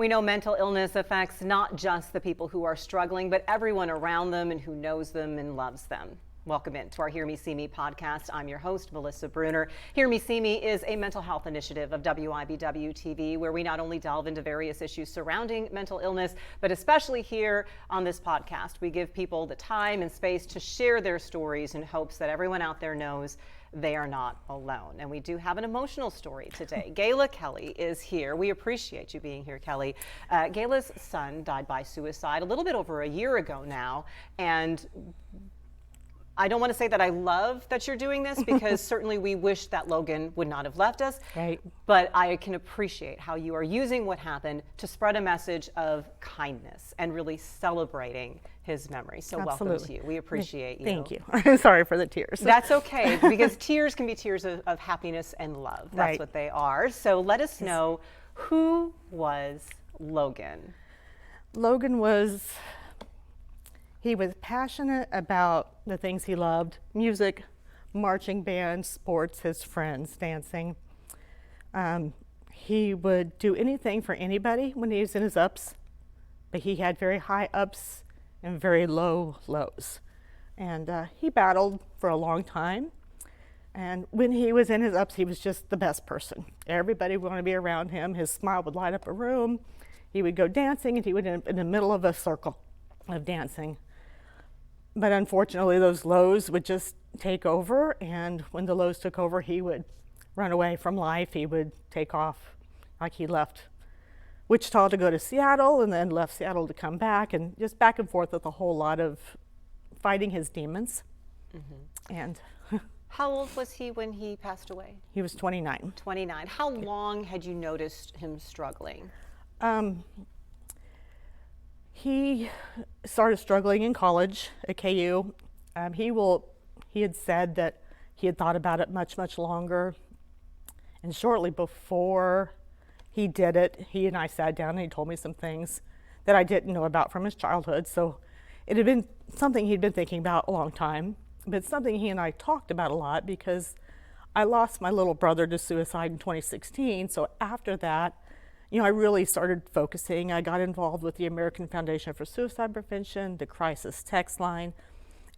We know mental illness affects not just the people who are struggling, but everyone around them and who knows them and loves them. Welcome in to our Hear Me, See Me podcast. I'm your host, Melissa Bruner. Hear Me, See Me is a mental health initiative of WIBW TV, where we not only delve into various issues surrounding mental illness, but especially here on this podcast, we give people the time and space to share their stories in hopes that everyone out there knows they are not alone. And we do have an emotional story today. Gayla Kelly is here. We appreciate you being here, Kelly. Gayla's son died by suicide a little bit over a year ago now, and I don't want to say that I love that you're doing this, because certainly we wish that Logan would not have left us. Right. But I can appreciate how you are using what happened to spread a message of kindness and really celebrating his memory. So Absolutely. Welcome to you. We appreciate you. Thank you. I'm sorry for the tears. That's okay, because tears can be tears of happiness and love. That's Right. what they are. So let us know, who was Logan? Logan was passionate about the things he loved: music, marching band, sports, his friends, dancing. He would do anything for anybody when he was in his ups, but he had very high ups and very low lows. And he battled for a long time. And when he was in his ups, he was just the best person. Everybody wanted to be around him. His smile would light up a room. He would go dancing, and he would in the middle of a circle of dancing. But unfortunately, those lows would just take over, and when the lows took over, he would run away from life. He would take off, like he left Wichita to go to Seattle, and then left Seattle to come back, and just back and forth with a whole lot of fighting his demons. Mm-hmm. And how old was he when he passed away? He was 29. 29. How long had you noticed him struggling? He started struggling in college at KU. He had said that he had thought about it much, much longer. And shortly before he did it, he and I sat down, and he told me some things that I didn't know about from his childhood. So it had been something he'd been thinking about a long time, but it's something he and I talked about a lot, because I lost my little brother to suicide in 2016. So after that, I really started focusing. I got involved with the American Foundation for Suicide Prevention, the crisis text line,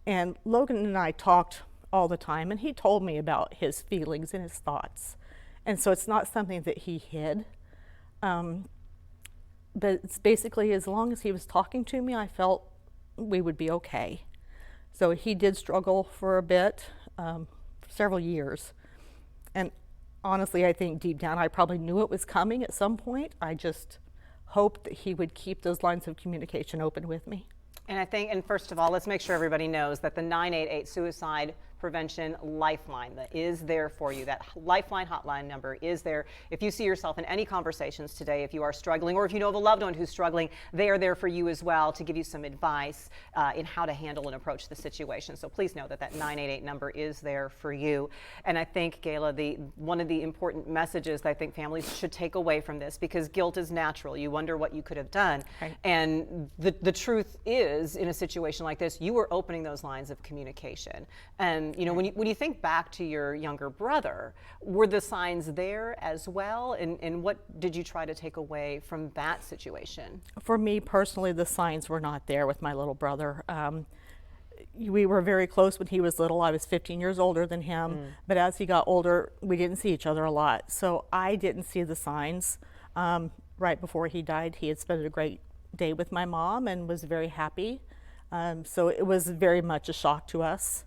and Logan and I talked all the time, and he told me about his feelings and his thoughts. And so it's not something that he hid, but it's basically, as long as he was talking to me, I felt we would be okay. So he did struggle for a bit, several years. And honestly, I think deep down, I probably knew it was coming at some point. I just hoped that he would keep those lines of communication open with me. And first of all, let's make sure everybody knows that the 988 Suicide Prevention Lifeline that is there for you. That Lifeline hotline number is there. If you see yourself in any conversations today, if you are struggling, or if you know of a loved one who's struggling, they are there for you as well to give you some advice in how to handle and approach the situation. So please know that 988 number is there for you. And I think, Gayla, one of the important messages that I think families should take away from this, because guilt is natural. You wonder what you could have done. Right. And the truth is, in a situation like this, you were opening those lines of communication. And when you think back to your younger brother, were the signs there as well? And what did you try to take away from that situation? For me personally, the signs were not there with my little brother. We were very close when he was little. I was 15 years older than him, but as he got older, we didn't see each other a lot. So I didn't see the signs. Right before he died, he had spent a great day with my mom and was very happy. So it was very much a shock to us.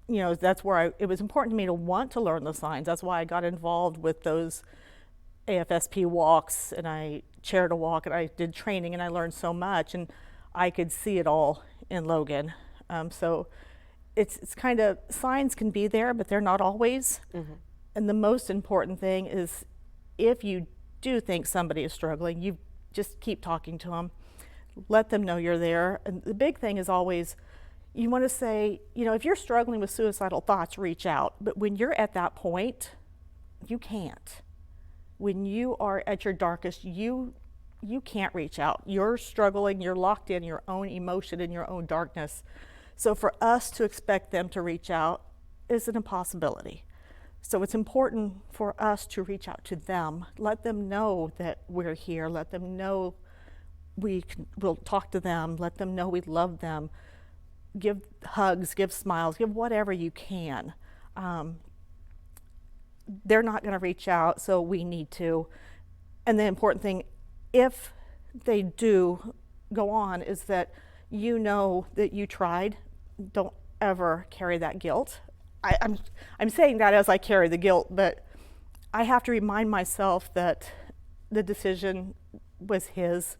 That's where it was important to me to want to learn the signs. That's why I got involved with those AFSP walks, and I chaired a walk, and I did training, and I learned so much, and I could see it all in Logan. So it's kind of, signs can be there, but they're not always. Mm-hmm. And the most important thing is, if you do think somebody is struggling, you just keep talking to them. Let them know you're there. And the big thing is always, you want to say, if you're struggling with suicidal thoughts, reach out. But when you're at that point, you can't. When you are at your darkest, you can't reach out. You're struggling, you're locked in your own emotion and your own darkness. So for us to expect them to reach out is an impossibility. So it's important for us to reach out to them, let them know that we're here, let them know we'll talk to them, let them know we love them, give hugs, give smiles, give whatever you can. They're not going to reach out, so we need to. And the important thing, if they do go on, is that you know that you tried. Don't ever carry that guilt. I'm saying that as I carry the guilt, but I have to remind myself that the decision was his.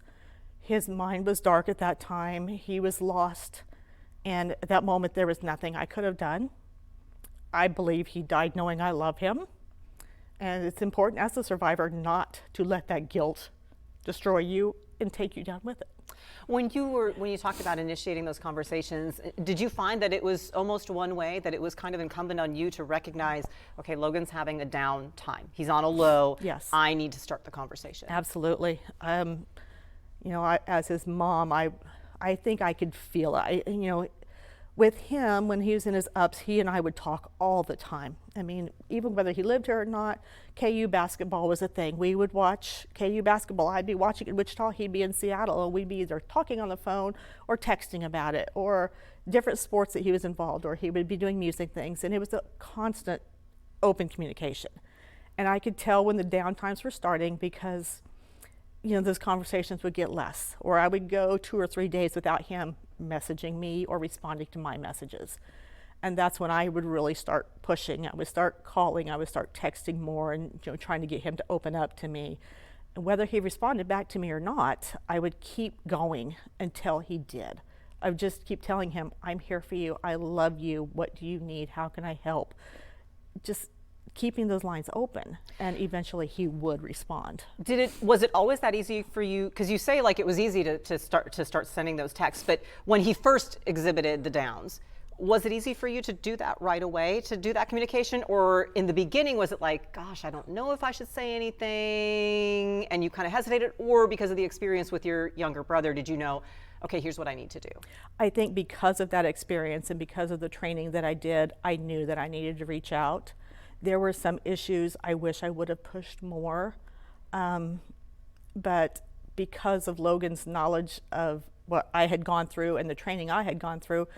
His mind was dark at that time. He was lost. And at that moment, there was nothing I could have done. I believe he died knowing I love him. And it's important as a survivor not to let that guilt destroy you and take you down with it. When you talked about initiating those conversations, did you find that it was almost one way, that it was kind of incumbent on you to recognize, okay, Logan's having a down time. He's on a low. Yes. I need to start the conversation. Absolutely. As his mom, I think I could feel it. With him, when he was in his ups, he and I would talk all the time. I mean, even whether he lived here or not, KU basketball was a thing. We would watch KU basketball. I'd be watching in Wichita, he'd be in Seattle, and we'd be either talking on the phone or texting about it, or different sports that he was involved, or he would be doing music things. And it was a constant open communication. And I could tell when the down times were starting, because those conversations would get less, or I would go 2 or 3 days without him messaging me or responding to my messages. And that's when I would really start pushing. I would start calling, I would start texting more, and trying to get him to open up to me. And whether he responded back to me or not, I would keep going until he did. I would just keep telling him, I'm here for you, I love you, what do you need, how can I help? Just keeping those lines open, and eventually he would respond. Was it always that easy for you? Because you say like it was easy to start sending those texts, but when he first exhibited the downs, was it easy for you to do that right away, to do that communication? Or in the beginning, was it like, gosh, I don't know if I should say anything, and you kind of hesitated? Or because of the experience with your younger brother, did you know, okay, here's what I need to do? I think because of that experience and because of the training that I did, I knew that I needed to reach out. There were some issues I wish I would have pushed more, but because of Logan's knowledge of what I had gone through and the training I had gone through,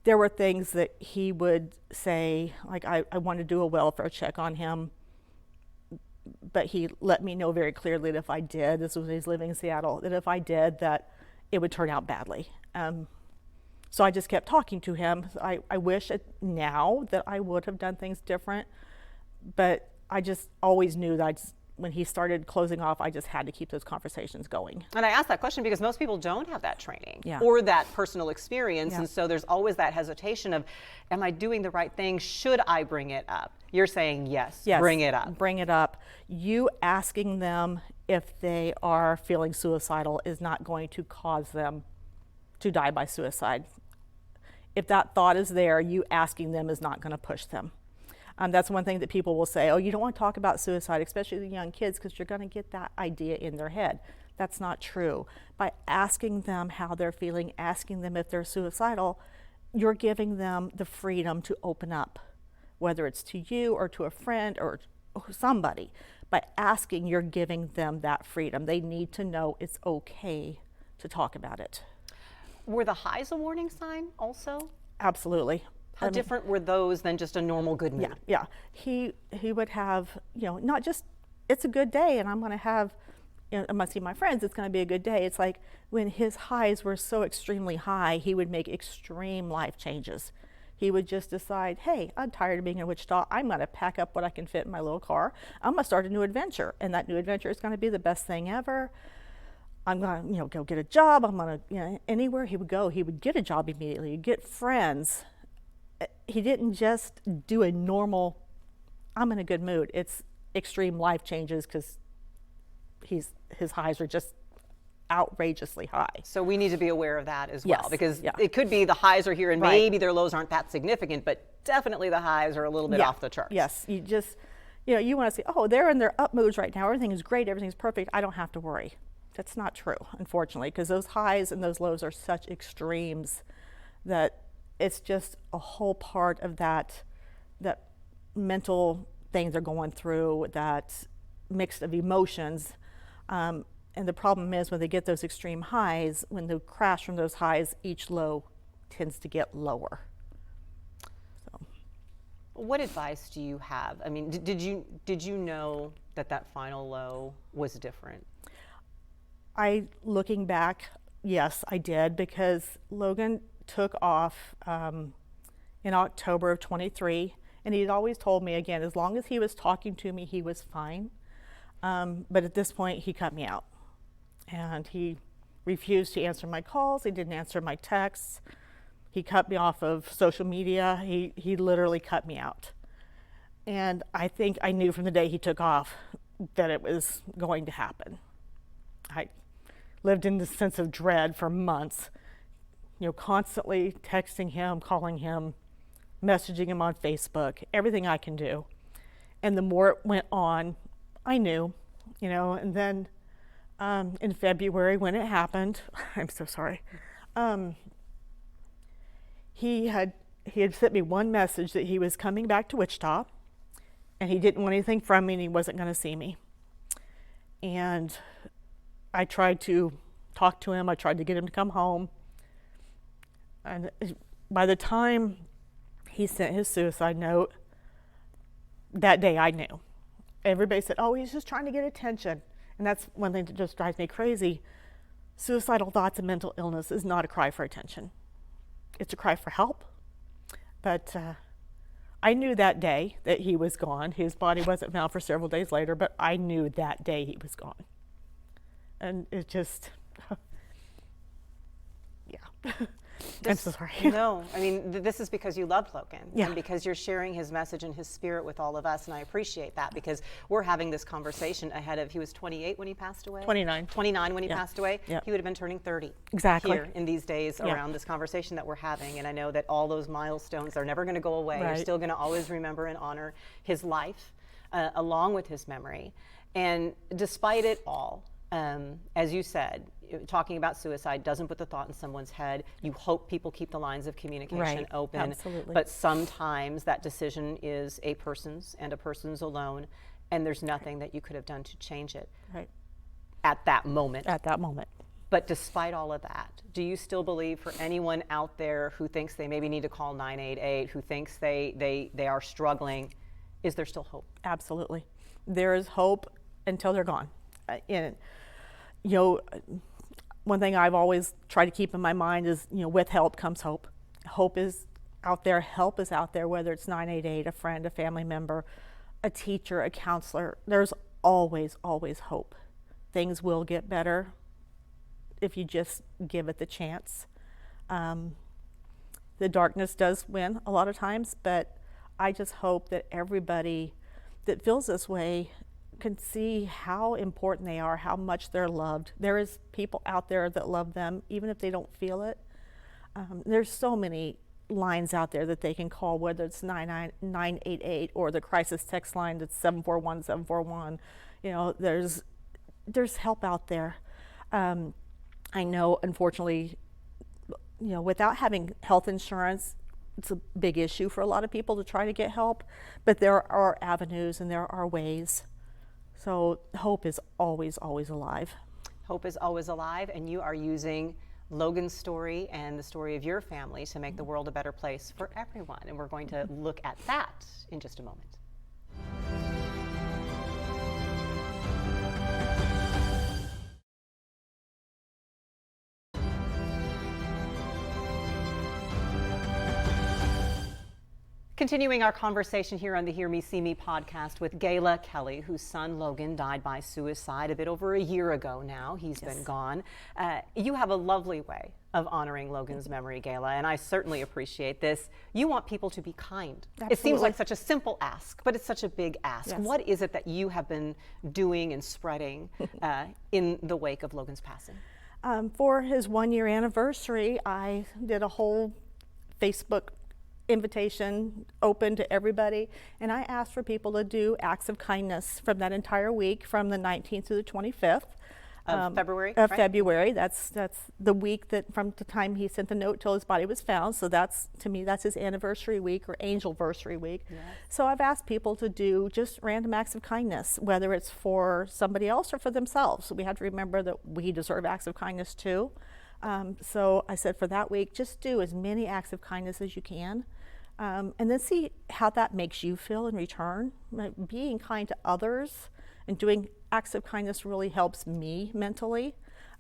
there were things that he would say, like I want to do a welfare check on him, but he let me know very clearly that if I did, this was when he was living in Seattle, that if I did, that it would turn out badly. So I just kept talking to him. I wish now that I would have done things different, but I just always knew that when he started closing off, I just had to keep those conversations going. And I asked that question because most people don't have that training or that personal experience. And so there's always that hesitation of, am I doing the right thing? Should I bring it up? You're saying yes, bring it up. Bring it up. You asking them if they are feeling suicidal is not going to cause them to die by suicide. If that thought is there, you asking them is not going to push them. That's one thing that people will say, oh, you don't want to talk about suicide, especially the young kids, because you're going to get that idea in their head. That's not true. By asking them how they're feeling, asking them if they're suicidal, you're giving them the freedom to open up, whether it's to you or to a friend or somebody. By asking, you're giving them that freedom. They need to know it's okay to talk about it. Were the highs a warning sign also? Absolutely. How different were those than just a normal good mood? Yeah. He would have, not just, it's a good day and I'm going to have, I'm going to see my friends, it's going to be a good day. It's like when his highs were so extremely high, he would make extreme life changes. He would just decide, hey, I'm tired of being in Wichita. I'm going to pack up what I can fit in my little car. I'm going to start a new adventure. And that new adventure is going to be the best thing ever. I'm going to, go get a job. I'm going to, anywhere he would go, he would get a job immediately. He'd get friends. He didn't just do a normal, I'm in a good mood. It's extreme life changes because his highs are just outrageously high. So we need to be aware of that as well, Yes, because it could be the highs are here and maybe their lows aren't that significant, but definitely the highs are a little bit off the charts. Yes, you just, you want to say, oh, they're in their up moods right now. Everything is great. Everything's perfect. I don't have to worry. That's not true, unfortunately, because those highs and those lows are such extremes that it's just a whole part of that mental things they're going through, that mix of emotions. And the problem is when they get those extreme highs, when they crash from those highs, each low tends to get lower. So. What advice do you have? I mean, did you know that final low was different? Looking back, yes, I did, because Logan took off in October of 23, and he'd always told me, again, as long as he was talking to me, he was fine. But at this point, he cut me out, and he refused to answer my calls. He didn't answer my texts. He cut me off of social media. He literally cut me out. And I think I knew from the day he took off that it was going to happen. I lived in this sense of dread for months, constantly texting him, calling him, messaging him on Facebook, everything I can do. And the more it went on, I knew, and then in February when it happened, I'm so sorry, he had sent me one message that he was coming back to Wichita, and he didn't want anything from me, and he wasn't going to see me. And I tried to talk to him. I tried to get him to come home. And by the time he sent his suicide note, that day I knew. Everybody said, oh, he's just trying to get attention. And that's one thing that just drives me crazy. Suicidal thoughts and mental illness is not a cry for attention. It's a cry for help. But I knew that day that he was gone. His body wasn't found for several days later, but I knew that day he was gone. And it just, yeah. I'm so sorry. No, I mean, this is because you loved Logan, yeah. and because you're sharing his message and his spirit with all of us, and I appreciate that, because we're having this conversation ahead of, he was 28 when he passed away? 29. 29 when he yeah. passed away? Yeah. He would have been turning 30 exactly. here in these days yeah. around this conversation that we're having, and I know that all those milestones are never going to go away. Right. You're still going to always remember and honor his life along with his memory. And despite it all, as you said, talking about suicide doesn't put the thought in someone's head. You hope people keep the lines of communication right. open. Absolutely. But sometimes that decision is a person's and a person's alone, and there's nothing that you could have done to change it right. at that moment. At that moment. But despite all of that, do you still believe, for anyone out there who thinks they maybe need to call 988, who thinks they are struggling, is there still hope? Absolutely. There is hope until they're gone. One thing I've always tried to keep in my mind is, with help comes hope. Hope is out there, help is out there, whether it's 988, a friend, a family member, a teacher, a counselor. There's always, always hope. Things will get better if you just give it the chance. The darkness does win a lot of times, but I just hope that everybody that feels this way can see how important they are, how much they're loved. There is people out there that love them, even if they don't feel it. There's so many lines out there that they can call, whether it's 988 or the crisis text line that's 741-741. There's help out there. I know, unfortunately, without having health insurance, it's a big issue for a lot of people to try to get help, but there are avenues and there are ways. So hope is always, always alive. Hope is always alive, and you are using Logan's story and the story of your family to make the world a better place for everyone. And we're going to look at that in just a moment. Continuing our conversation here on the Hear Me, See Me podcast with Gayla Kelly, whose son Logan died by suicide a bit over a year ago now. He's been gone. You have a lovely way of honoring Logan's memory, Gayla, and I certainly appreciate this. You want people to be kind. Absolutely. It seems like such a simple ask, but it's such a big ask. Yes. What is it that you have been doing and spreading in the wake of Logan's passing? For his 1-year anniversary, I did a whole Facebook invitation open to everybody, and I asked for people to do acts of kindness from that entire week, from the 19th to the 25th. February, Of right? February. That's the week that from the time he sent the note till his body was found. So that's, to me, that's his anniversary week or angelversary week. Yes. So I've asked people to do just random acts of kindness, whether it's for somebody else or for themselves. So we have to remember that we deserve acts of kindness too. So I said for that week, just do as many acts of kindness as you can. And then see how that makes you feel in return. Being kind to others and doing acts of kindness really helps me mentally.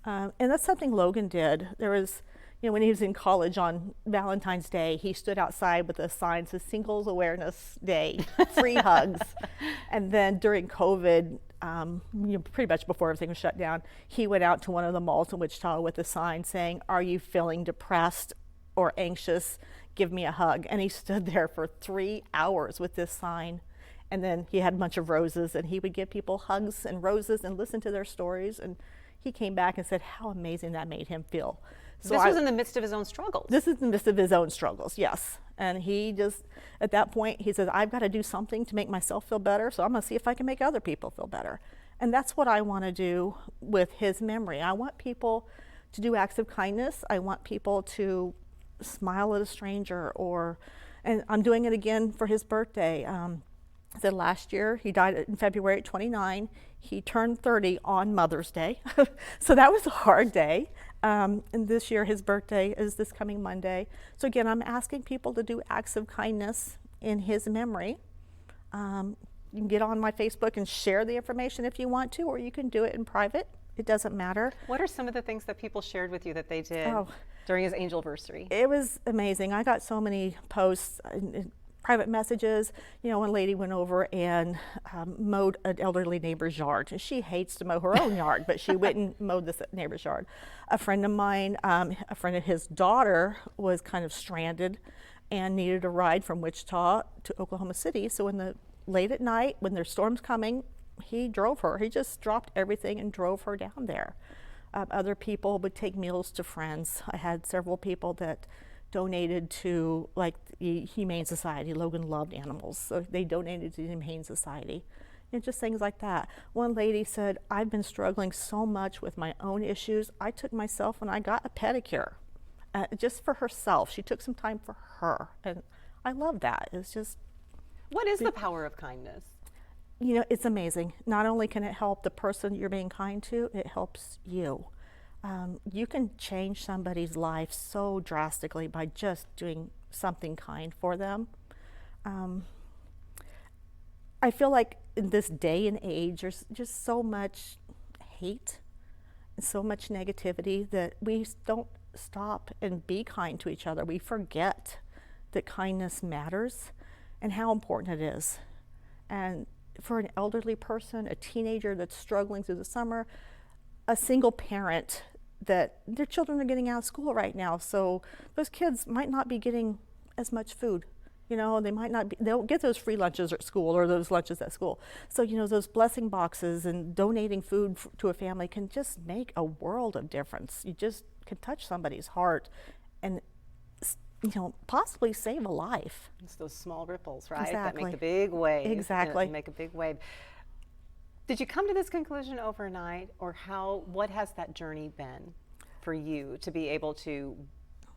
And that's something Logan did. There was, when he was in college on Valentine's Day, he stood outside with a sign that says Singles Awareness Day, free hugs. And then during COVID, pretty much before everything was shut down, he went out to one of the malls in Wichita with a sign saying, "Are you feeling depressed or anxious? Give me a hug." And he stood there for 3 hours with this sign. And then he had a bunch of roses, and he would give people hugs and roses and listen to their stories. And he came back and said how amazing that made him feel. So this was in the midst of his own struggles. This is in the midst of his own struggles, yes. And he just, at that point, he says, I've got to do something to make myself feel better, so I'm going to see if I can make other people feel better. And that's what I want to do with his memory. I want people to do acts of kindness. I want people to smile at a stranger, and I'm doing it again for his birthday. I said last year, he died in February at 29. He turned 30 on Mother's Day. So that was a hard day. And this year, his birthday is this coming Monday. So again, I'm asking people to do acts of kindness in his memory. You can get on my Facebook and share the information if you want to, or you can do it in private. It doesn't matter. What are some of the things that people shared with you that they did Oh. during his angelversary? It was amazing. I got so many posts, private messages. One lady went over and mowed an elderly neighbor's yard. And she hates to mow her own yard, but she went and mowed this neighbor's yard. A friend of mine, a friend of his daughter, was kind of stranded and needed a ride from Wichita to Oklahoma City. So late at night, when there's storms coming, he drove her. He just dropped everything and drove her down there. Other people would take meals to friends. I had several people that donated to the Humane Society. Logan loved animals, so they donated to the Humane Society. Just things like that. One lady said, I've been struggling so much with my own issues. I took myself and I got a pedicure just for herself. She took some time for her. And I love that. It's just. What is the power of kindness? It's amazing. Not only can it help the person you're being kind to, it helps you. You can change somebody's life so drastically by just doing something kind for them. I feel like in this day and age, there's just so much hate and so much negativity that we don't stop and be kind to each other. We forget that kindness matters and how important it is. And for an elderly person, a teenager that's struggling through the summer, a single parent that their children are getting out of school right now, so those kids might not be getting as much food. They might not be, they'll get those free lunches at school or those lunches at school. So, those blessing boxes and donating food to a family can just make a world of difference. You just can touch somebody's heart and, possibly save a life. It's those small ripples, right? Exactly. That make the big wave. Exactly. Make a big wave. Did you come to this conclusion overnight, or what has that journey been for you to be able to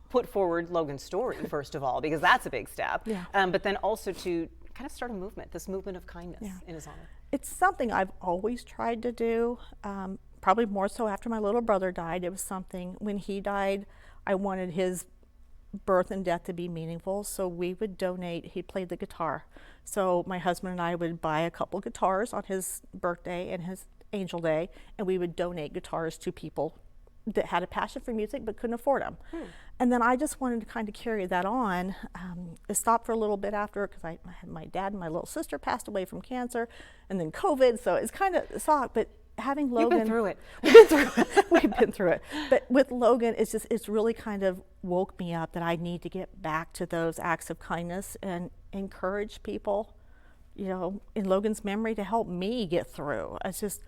put forward Logan's story, first of all, because that's a big step, Yeah. but then also to kind of start a movement, this movement of kindness in his honor? It's something I've always tried to do, probably more so after my little brother died. It was something, when he died, I wanted his birth and death to be meaningful, so we would donate. He played the guitar, so my husband and I would buy a couple guitars on his birthday and his angel day, and we would donate guitars to people that had a passion for music but couldn't afford them. And then I just wanted to kind of carry that on. I stopped for a little bit after, because I had my dad and my little sister passed away from cancer, and then COVID, so it's kind of sucked. But having Logan, You've been through it. We've been through it. But with Logan, it's really kind of woke me up that I need to get back to those acts of kindness and encourage people, in Logan's memory, to help me get through. It's just,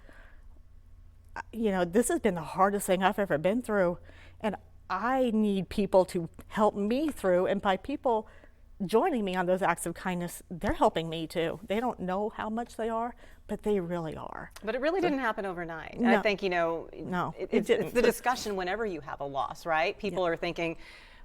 this has been the hardest thing I've ever been through, and I need people to help me through. And by people, joining me on those acts of kindness, they're helping me too. They don't know how much they are, but they really are. But it really didn't happen overnight. And No. I think, No, it's didn't. the discussion whenever you have a loss, right? People are thinking,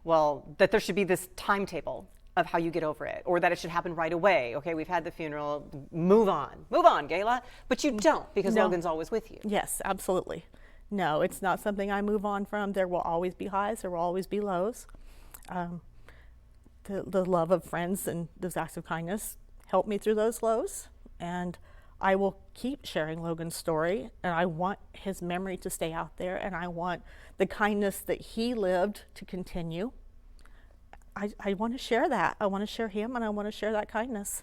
well, that there should be this timetable of how you get over it, or that it should happen right away. Okay, we've had the funeral, move on, Gayla. But you don't, because No. Logan's always with you. Yes, absolutely. No, it's not something I move on from. There will always be highs, there will always be lows. The love of friends and those acts of kindness help me through those lows. And I will keep sharing Logan's story. And I want his memory to stay out there. And I want the kindness that he lived to continue. I want to share that. I want to share him, and I want to share that kindness.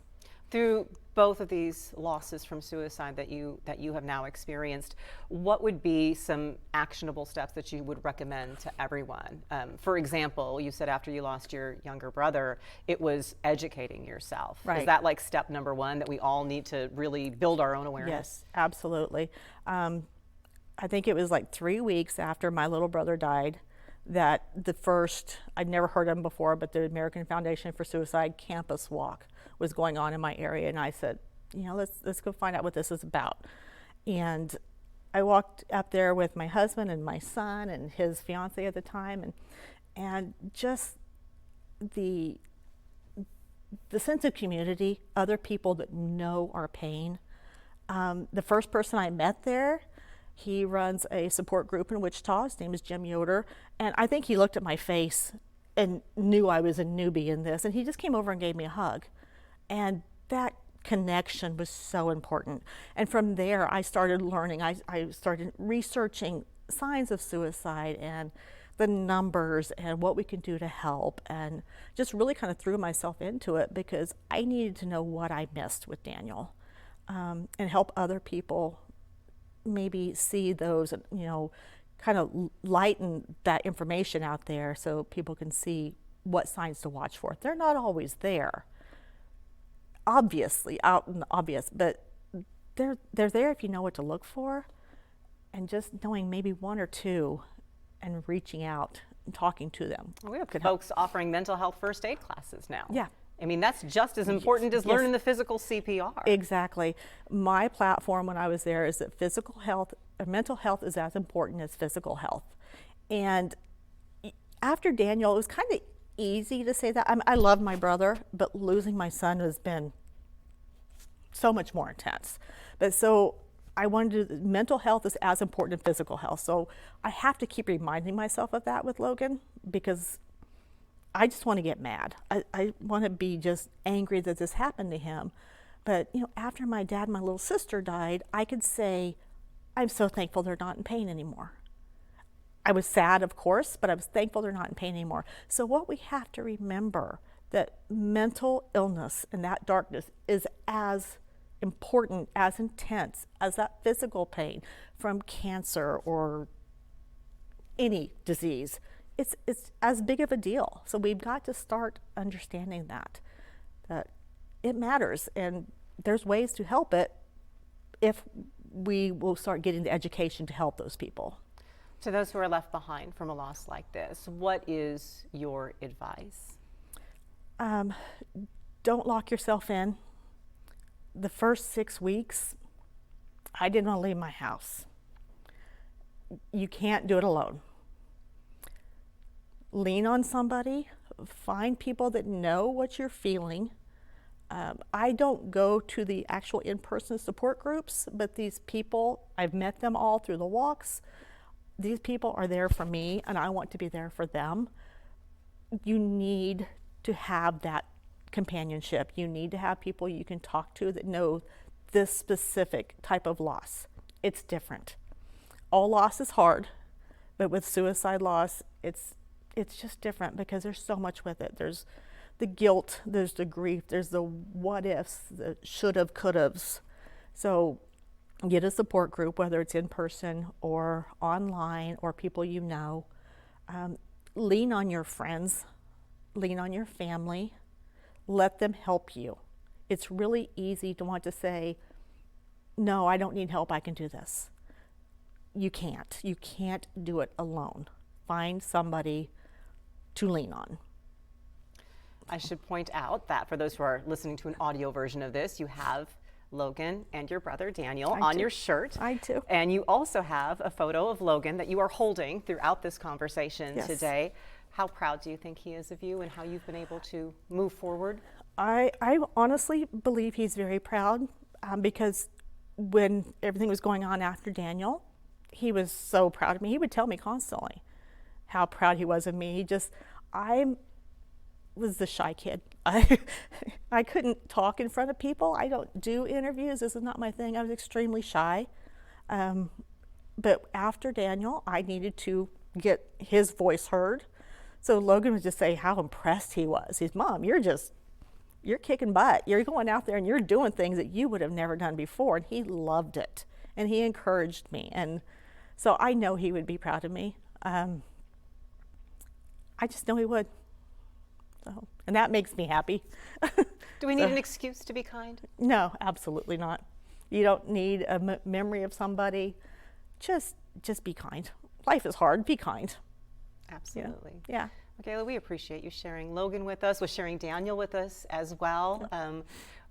Through both of these losses from suicide that you have now experienced, what would be some actionable steps that you would recommend to everyone? For example, you said after you lost your younger brother, it was educating yourself. Right. Is that like step number one, that we all need to really build our own awareness? Yes, absolutely. I think it was like 3 weeks after my little brother died that I'd never heard of him before, but the American Foundation for Suicide campus walk was going on in my area. And I said, let's go find out what this is about. And I walked up there with my husband and my son and his fiance at the time, and just the sense of community, other people that know our pain. The first person I met there, he runs a support group in Wichita. His name is Jim Yoder. And I think he looked at my face and knew I was a newbie in this. And he just came over and gave me a hug. And that connection was so important. And from there, I started learning. I started researching signs of suicide and the numbers and what we can do to help, and just really kind of threw myself into it because I needed to know what I missed with Daniel, and help other people maybe see those, kind of lighten that information out there so people can see what signs to watch for. They're not always there, obviously, out in the obvious, but they're there if you know what to look for, and just knowing maybe one or two and reaching out and talking to them. We have folks offering mental health first aid classes now. Yeah. I mean, that's just as important as learning the physical CPR. Exactly. My platform when I was there is that mental health is as important as physical health. And after Daniel, it was kind of easy to say that. I love my brother, but losing my son has been so much more intense. But so I wanted to, mental health is as important as physical health. So I have to keep reminding myself of that with Logan, because I just want to get mad. I want to be just angry that this happened to him. But, after my dad and my little sister died, I could say, I'm so thankful they're not in pain anymore. I was sad, of course, but I was thankful they're not in pain anymore. So what we have to remember, that mental illness and that darkness is as important, as intense as that physical pain from cancer or any disease. It's as big of a deal. So we've got to start understanding that it matters, and there's ways to help it if we will start getting the education to help those people. To those who are left behind from a loss like this, what is your advice? Don't lock yourself in. The first 6 weeks, I didn't want to leave my house. You can't do it alone. Lean on somebody, find people that know what you're feeling. I don't go to the actual in-person support groups, but these people, I've met them all through the walks. These people are there for me, and I want to be there for them. You need to have that companionship. You need to have people you can talk to that know this specific type of loss. It's different. All loss is hard, but with suicide loss, it's just different because there's so much with it. There's the guilt, there's the grief, there's the what ifs, the should have, could haves. So get a support group, whether it's in person or online or people you know. Lean on your friends, lean on your family, let them help you. It's really easy to want to say, no, I don't need help, I can do this. You can't do it alone. Find somebody to lean on. I should point out that for those who are listening to an audio version of this, you have Logan and your brother Daniel on your shirt. I do. And you also have a photo of Logan that you are holding throughout this conversation Yes. today. How proud do you think he is of you and how you've been able to move forward? I honestly believe he's very proud because when everything was going on after Daniel, he was so proud of me. He would tell me constantly how proud he was of me. I was the shy kid. I couldn't talk in front of people. I don't do interviews. This is not my thing. I was extremely shy. But after Daniel, I needed to get his voice heard. So Logan would just say how impressed he was. He's, Mom, you're kicking butt. You're going out there and you're doing things that you would have never done before. And he loved it. And he encouraged me. And so I know he would be proud of me. I just know he would. So, and that makes me happy. Do we need an excuse to be kind? No, absolutely not. You don't need a memory of somebody. Just be kind. Life is hard. Be kind. Absolutely. Yeah. Gayla, we appreciate you sharing Logan with us, sharing Daniel with us as well.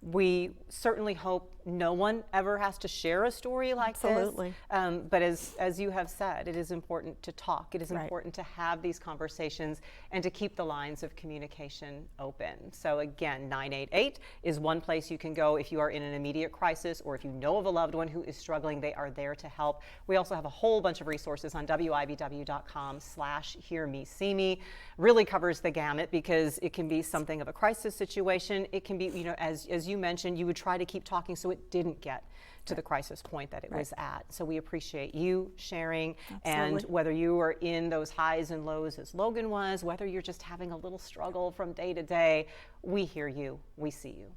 We certainly hope no one ever has to share a story like Absolutely. this. But as you have said, it is important to talk. It is Right. important to have these conversations and to keep the lines of communication open. So again, 988 is one place you can go if you are in an immediate crisis or if you know of a loved one who is struggling. They are there to help. We also have a whole bunch of resources on WIBW.com/hearmesee me. Really covers the gamut because it can be something of a crisis situation. It can be, as you mentioned, you would try to keep talking so it didn't get to the crisis point that it was at. So we appreciate you sharing. Absolutely. And whether you are in those highs and lows as Logan was, whether you're just having a little struggle from day to day, we hear you, we see you.